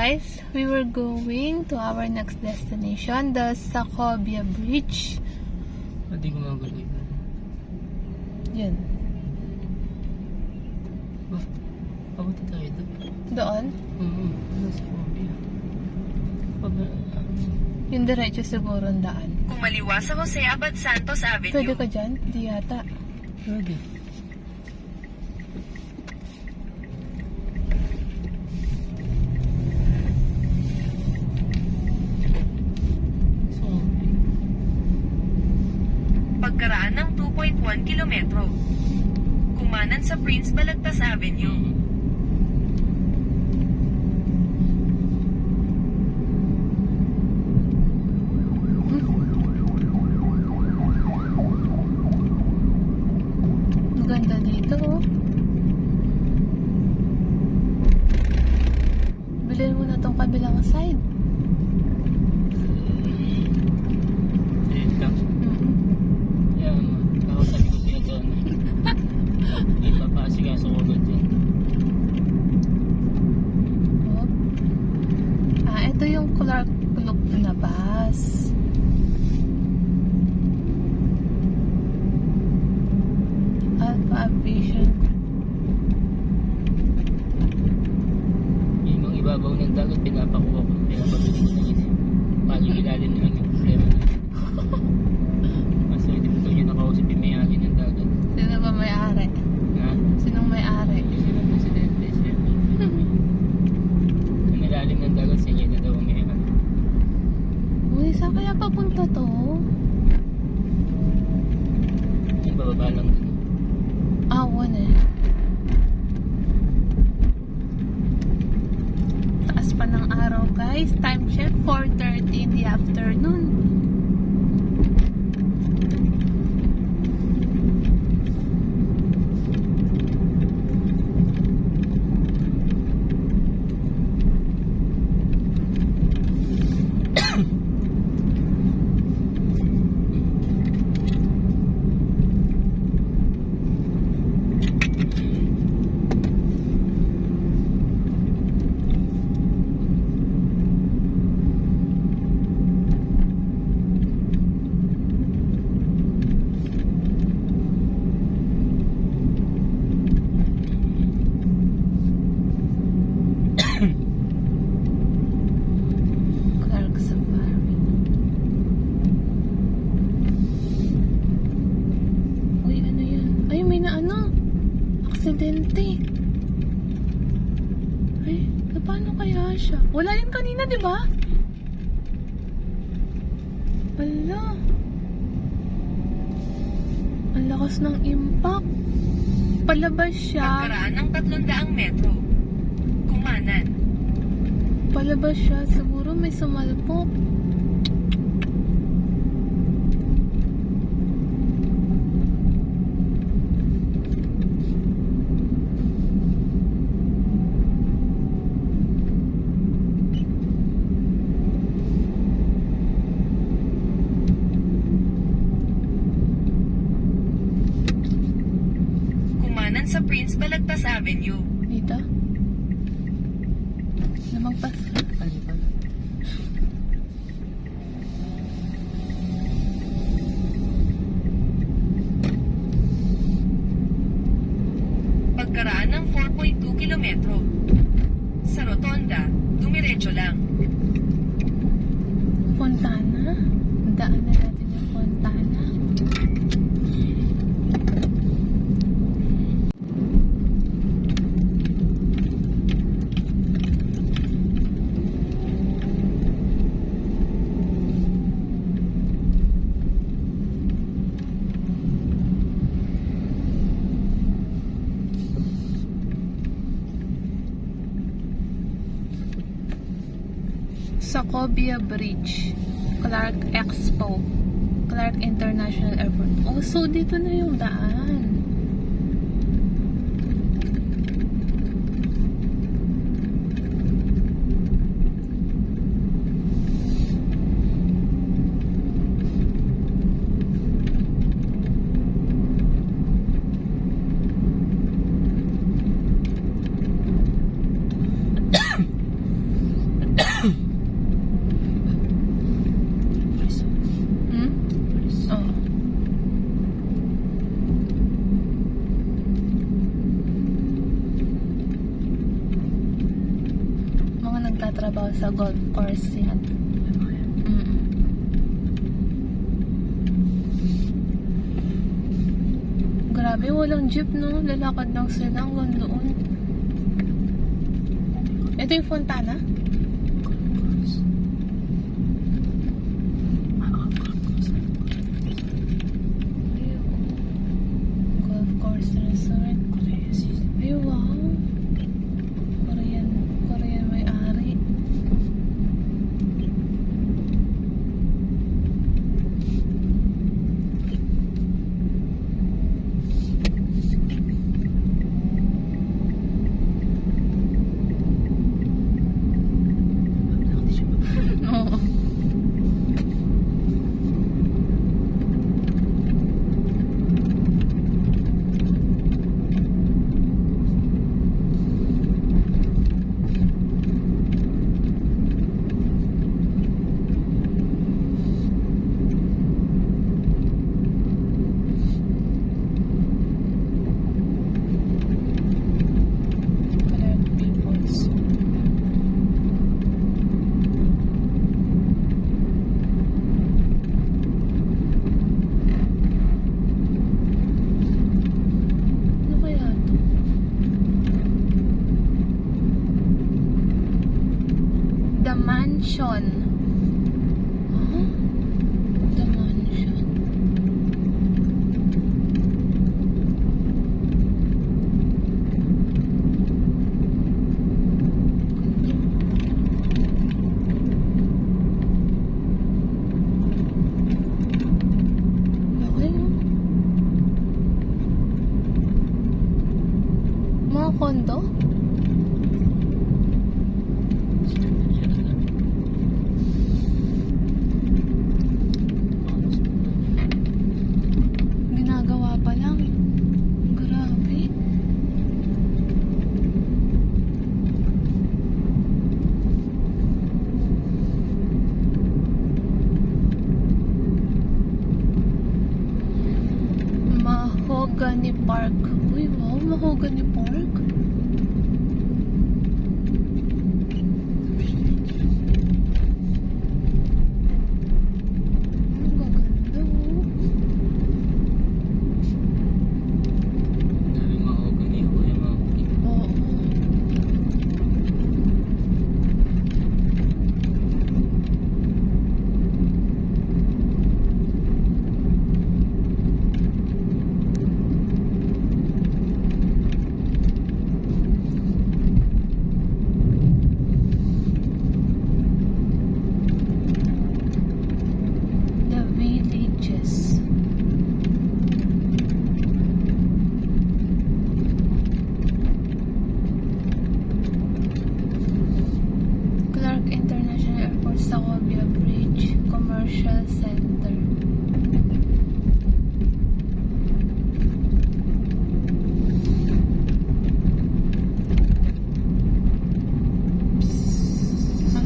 guys, we were going to our next destination, the Sacobia Bridge. Hindi ko magalaw yun. Yun. Pabuti tayo doon. Doon? Nasa Cobia. Yung diretso siguro ang daan. Kumaliwa sa Jose Abad Santos Avenue. Pwede ka dyan? Di yata. Pwede. Pagkaraan ng 2.1 kilometro. Kumanan sa Prince Balagtas Avenue. Maganda dito, oh. Bilhin mo na tong kabilang side. Dito lang. Kaya ako sabi ko siya doon. Hindi pa paasikaso ko doon dyan. Oh. Ito yung Clark Loop na bus. Alpha Aviation. Yung mga ibabaw ng dagat, pinapakuha ko. Pinapabili ko na yun. Paano yung ilalim na lang yung problema na. Kasi hindi mo ito yung nakausap yung may-ari ng dagat. Sino ba may-ari? Ha? Sinong may-ari? Kasi ng presidente, siya. Ang ilalim ng dagat, siya na daw ang may-ari. Uy, saan kaya papunta to? Yung bababa lang dun. Awan eh. Taas pa ng araw guys. Time check 4:30 in the afternoon. Clark Safari. Uy, ano yan? Ay, may na ano? Aksidente. Ay, paano kaya siya? Wala yan kanina, di ba? Wala. Ang lakas ng impact. Palabas siya. Pagkaraan ng 300 metro. Kumanan. Palabas siya. Siguro may sumalpok. Kumanan sa Prince Balagtas Avenue. Dito? Lumagpas ka. Kalipan. Pagkaraan ng 4.2 kilometro. Sa Rotonda, dumiretso lang. Fontana? Daan na natin yung Fontana. Sacobia Bridge, Clark Expo, Clark International Airport. Oh, so dito na yung daan. sa golf course yan. Mm. Grabe, walang jeep, no? Lalakad lang sila hanggang doon. Ito yung Fontana? Ayun. Golf course resort. Ay, wow. Korean may-ari. Oo. Colored peoples. Ano kaya to? The Mansion. Huh? The Mansion. Laki, no? Mga kondo? Ginagawa pa lang. Grabe. Mahogany Park. Uy, wow, Mahogany Park. Ang gaganda, oh. Dami mahogany ako yung mahogany. Oo. The Villages. Clark International Airport, Sacobia Bridge, Commercial Center. Ah.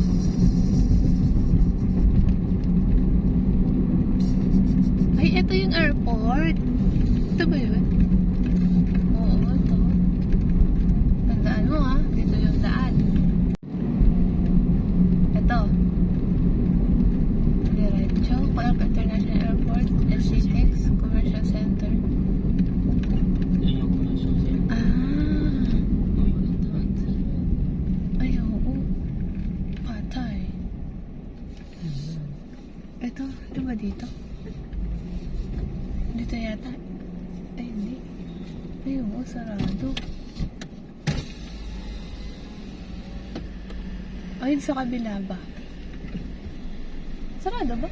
Ay, ito yung airport. Ito ba yun? Oo, ito. Tandaan mo, ha? Dito yung daan. Ito. Diretso. Clark International Airport, SC6, Commercial Center. Yun yung commercial center. Ah. Uy, walang daan. Ay, oo. Patay. Ito, di ba dito? Dito yata. Ay, hindi. Ay, oo, sarado. Ay, sa kabila ba? Sarado ba?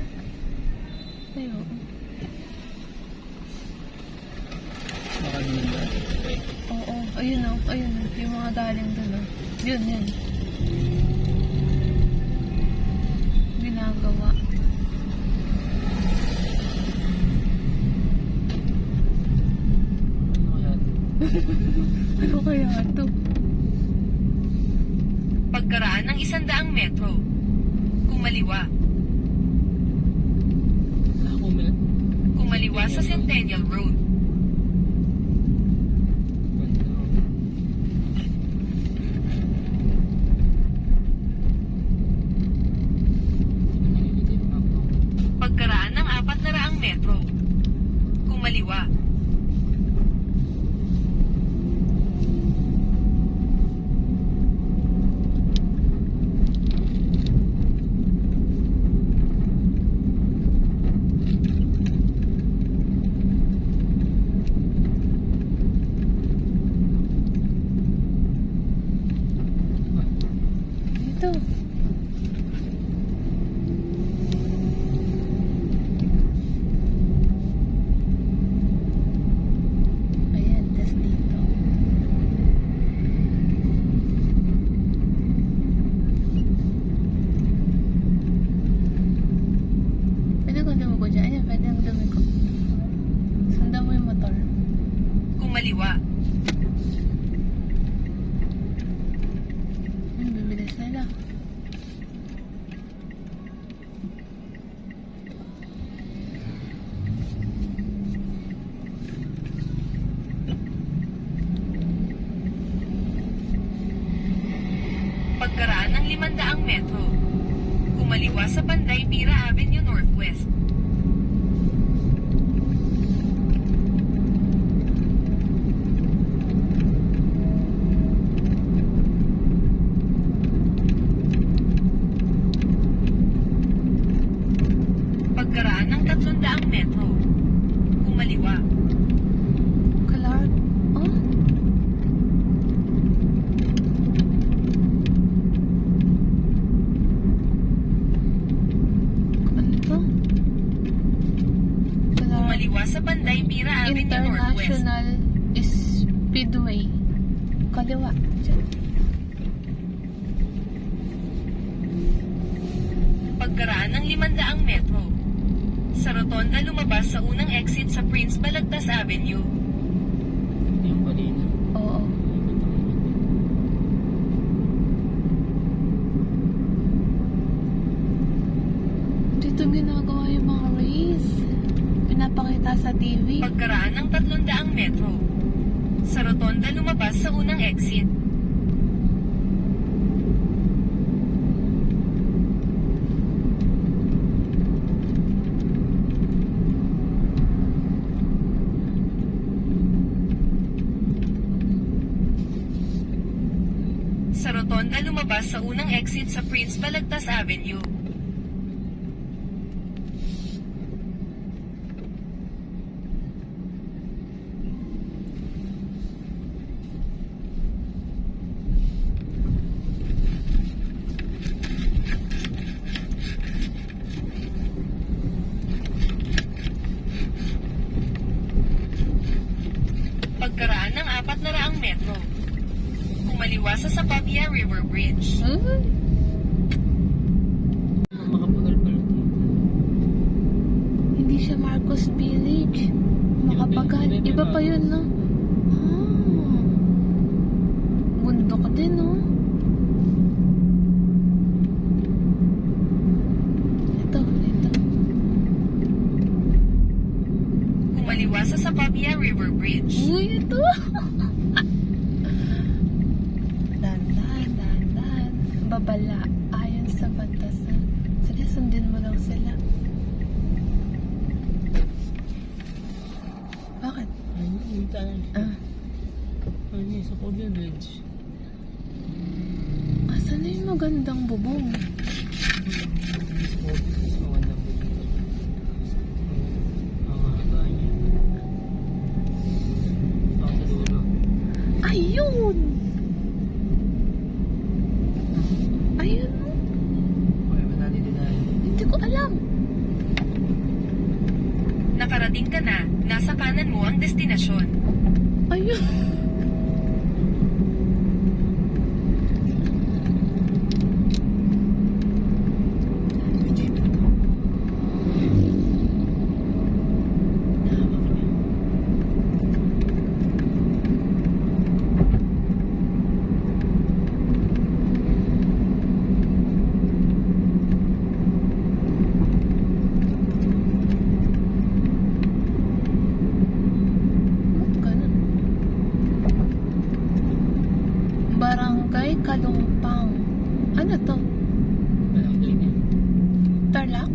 Ay, oo. Baka naman ba? Oo, ayun o. Ayun, yung mga galing doon o. Yun, yun. Ginagawa. Ano kaya? Ano kaya ito? Pagkaraan ng 100 metro. Kumaliwa. Ako may... Kumaliwa sa Centennial Road. Ganda. metro. Kumaliwa. Ito. Ayan, tas dito. Pwede kong dumiko dyan. Ayan, pwede kong dumiko. Sundan mo yung motor. Kumaliwa. Bibilis nila. Pagkaraan ng 500 metro. Kumaliwa sa Panday Pira Avenue Northwest. Pagkaraan ng 300 metro. Kumaliwa. Clark. Oh? Ano to? Clark Kumaliwa sa Panday Pira Avenue Northwest. International Speedway. Kaliwa. Diyan. Pagkaraan ng 500 metro. Sa rotonda lumabas sa unang exit sa Prince Balagtas Avenue. Yung kanina. Oo. Dito ginagawa yung mga race. Pinapakita sa TV. Pagkaraan ng 300 metro. Sa rotonda lumabas sa unang exit. Sa rotonda lumabas sa unang exit sa Prince Balagtas Avenue. Pagkaraan ng 400 metro. Kumaliwa sa Sapabia River Bridge. Makapagal pala dito. Hindi siya Marcos Village. Makapagal. Iba pa yun, no? Ah. Bundok din, no? Ito. Kumaliwa sa Sapabia River Bridge. Uy, ito. Dahan. Babala. Ayon sa batasan. Sige, sundin mo lang sila. Bakit? Ayun, yung tanan. Ah. Ayun yung sa Korean Ridge. Asan na yung magandang bubong? Mas maganda po dito. Ang haba niya. Ako sa dulo. Ayun! Ayun, no? Kaya ba natin dinahin? Hindi ko alam. Nakarating ka na, nasa kanan mo ang destinasyon. Ayun. Barangay Kalumpang. Ano to? Walang ganyan. Tarlac?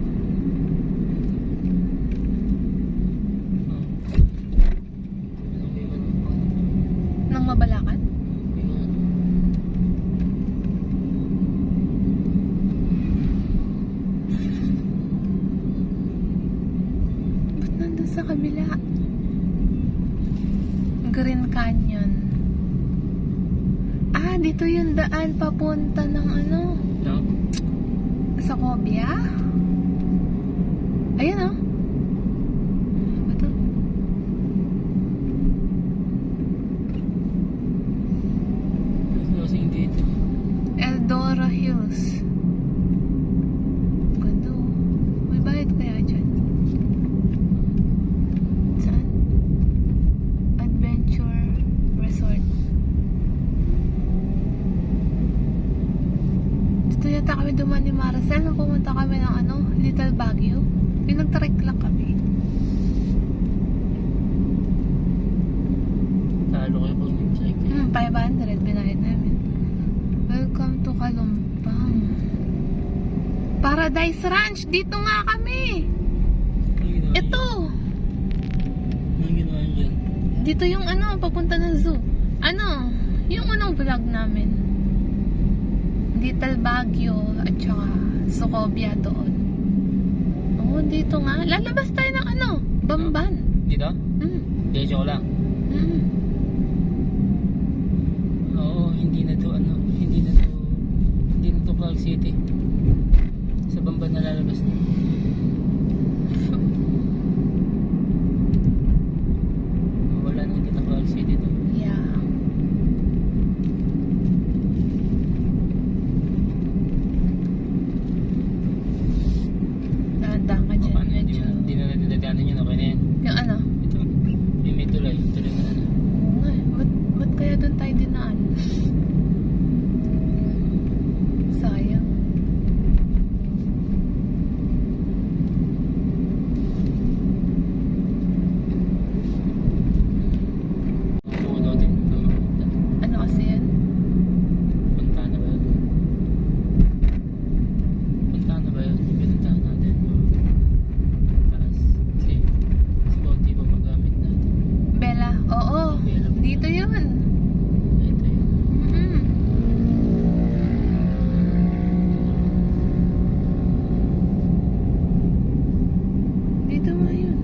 dun sa kabila. Green Canyon. Ah, dito yung daan papunta ng ano? No? Sa Cobia? Ayan oh. Ano ba to? Kasi hindi ito. Eldora Hills. Ganda oh. May bayad kaya dyan? Saan? Adventure Resort. Dito yata kami duman ni Maricel nung pumunta kami ng ano, Little Baguio. Pinag-trek lang kami. Talo kayo pag nag-check. 500 binayad namin. Welcome to Kalumpang. Paradise Ranch! Dito nga kami! Ito! Ano ginawa niyo dyan? Dito yung ano, papunta ng zoo. Ano? Yung unang vlog namin. Little Baguio at saka Sucobia doon. Oo, dito nga. Lalabas tayo ng ano? Bamban. Dito? Diretso ko lang. Mm. Oo, hindi na to Clark City. Sa Bamban na lalabas na. Wala na, hindi na Clark City to. Yeah. Dahan ka dyan. Paano yun? Medyo. Hindi na nadadaanan yun, okay na yan. Yung ano? Ito. Yung may tulay na ano. Oo nga eh. Ba't kaya doon tayo dinaan? Sayang. Puno din. Ano kasi yan? Punta na ba yun? Pinuntahan natin. Taas. Kasi konti pa magamit natin. Bella? Oo. Bella. Dito yun. Ito yun. Mm-mm. Dito nga yun.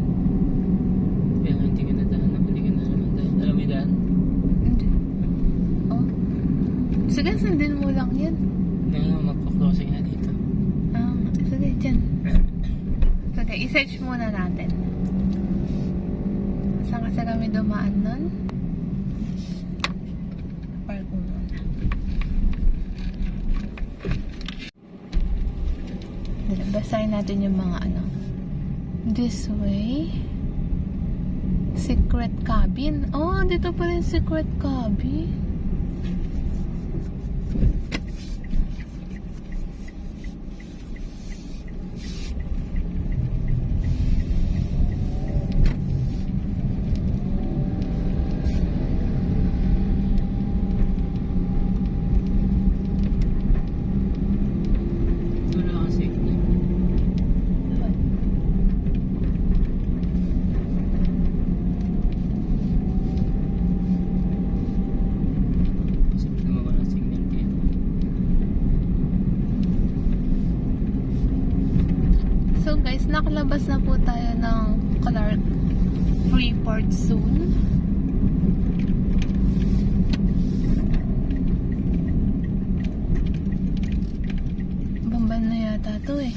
Kaya nga hindi ka nadahan. Hindi ka na naman dahil. Alam mo yung daan? Hindi. Oh. Sige, sundin mo lang yan. Hindi nga magpa-closing na dito. Sige, dyan. Sige, i-search muna natin. Saan kasi kami dumaan nun? Park mo muna. Basahin natin yung mga ano. This way. Secret cabin. Oh, dito pala yung secret cabin. Wala kasi. Kasi naman wala signal dito. So guys, nakalabas na po tayo ng Clark Freeport Zone. Bamban na yata to eh.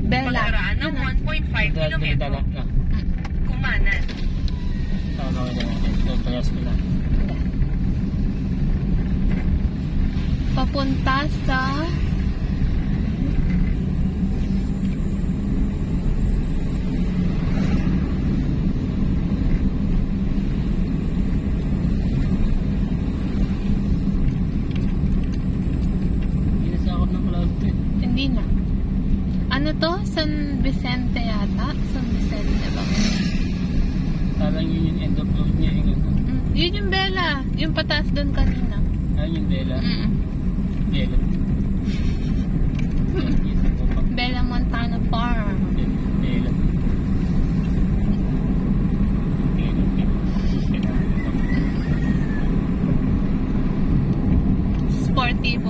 Bella. Pagkaraan ng 1.5 kilometro, Kumanan. Tama ko na natin. Pagpayas ko na. Papunta sa Hindi na sakop ng cloud to eh. hindi na. Ano to? San Vicente yata? San Vicente ba? Parang yun yung end of road niya yung ano. Yun yung Bella. Yung pataas doon kanina. Ayun yung Bella. Mm. Bella. Isa ko pa. Bella Montana Farm. Bella.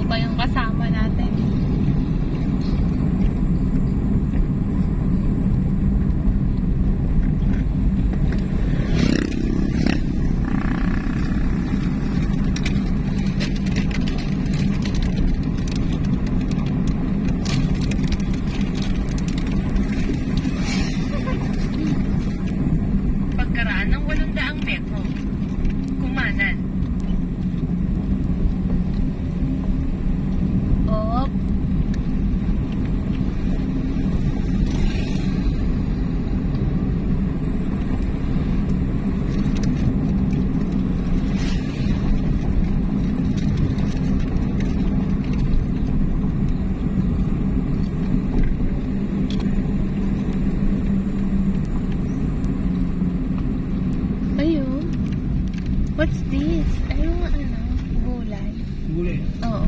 pa yung kasama natin. Pagkaraan ng 800 metro. Kumanan. Op. Ayun. What's this? Ayun nga ano, gulay. Gulay. Oo.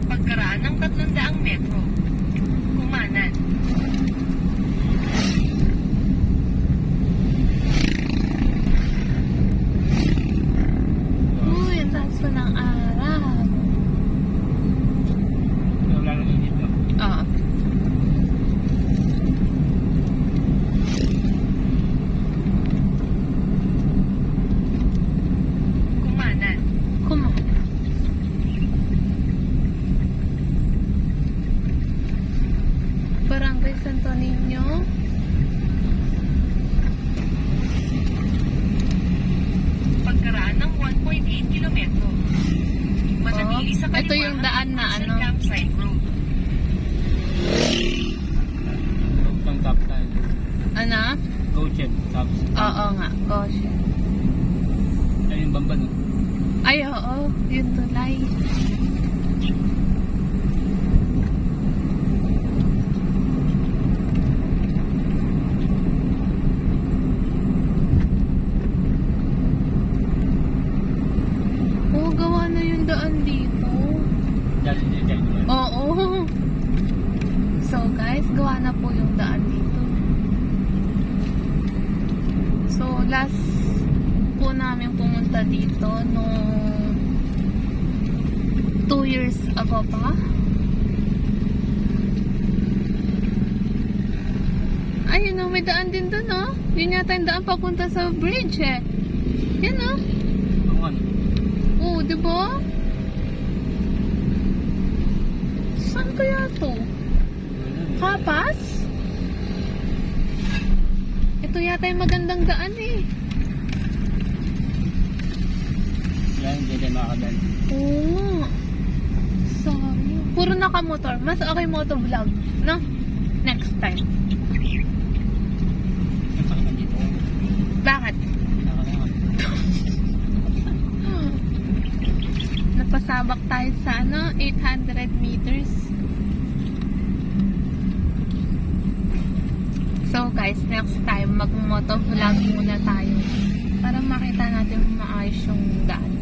Pagkaraan ng 300 metro. Kumanan. Uy, ang taas pa ng araw. Wala nang init no? Oo. Kumanan. Kumana. Barangay Santo Niño. Pagkaraan ng 1.8 kilometro. Manatili sa kaliwa. Ito yung daan na hanggang ano. sa Campsite Road. Road ng top tayo. Ano? Go check. Tapos. Oo nga. Gosh. Ayun yung bamba no? Ay, oo. Yung tulay. Oo, gawa na yung daan dito. Dali dyan naman. Oo. So guys, gawa na po yung daan dito. So last po namin pumunta dito nung 2 years ago pa. Ayun o, may daan din dun o. Yun yata yung daan papunta sa bridge eh. Yan o. Ang ano? Oo, diba? Saan kaya to? Kapas? Ito yata yung magandang daan eh. Yan, hindi tayo makakadal. Oo. Sayang. Puro nakamotor. Mas okay motovlog. No? Next time. Nasakit dito. Bakit? Nakakalakan. Napasabak tayo sa ano? 800 meters. So guys, next time mag-motovlog muna tayo para makita natin maayos yung daan.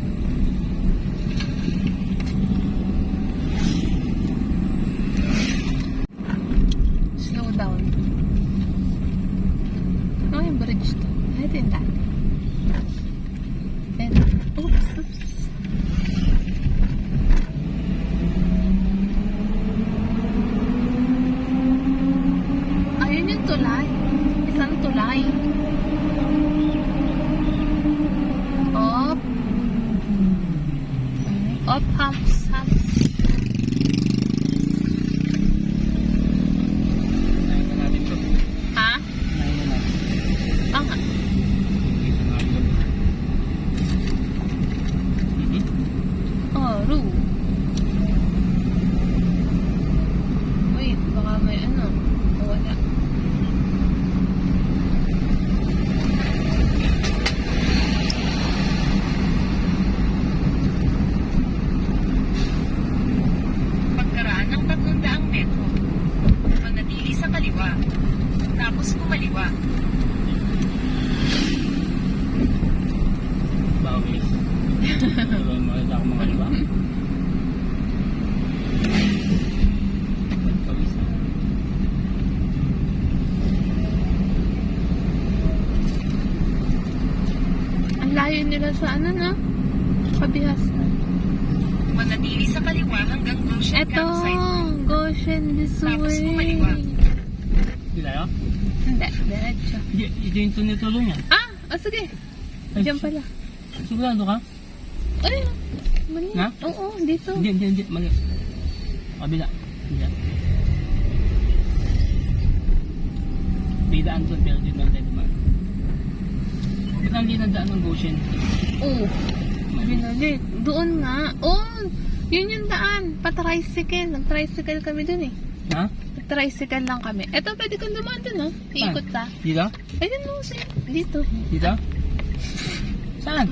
Slow down. Ano yung bridge to? Ito yung daan. And, oops. Ayun yung tulay. Isang tulay. Op. sa ano na? Pabihas na. Manatili sa kaliwa hanggang Goshen Eto, Campsite. Goshen this Tapos way. bumaliwa. Sila yun? Hindi, diretso. Ito yung tunitulo niya. Ah! O sige. Ay, Diyan pala. Sigurado ka? Ay, mali. Na? Oo, dito. Hindi. Mali. Kabila. Hindi. May daan doon, pero dito lang tayo dumaan. Ba't hindi na daan ng Goshen? Oo. Binalik. Doon nga. Oh, yun yung daan. Pa-tricycle. Nag-tricycle kami dun eh. Ha? Nag-tricycle lang kami. Eto, pwede kang dumaan dun, oh. Iikot ka. Dito? Ayun mo, dito. Dito? Saan?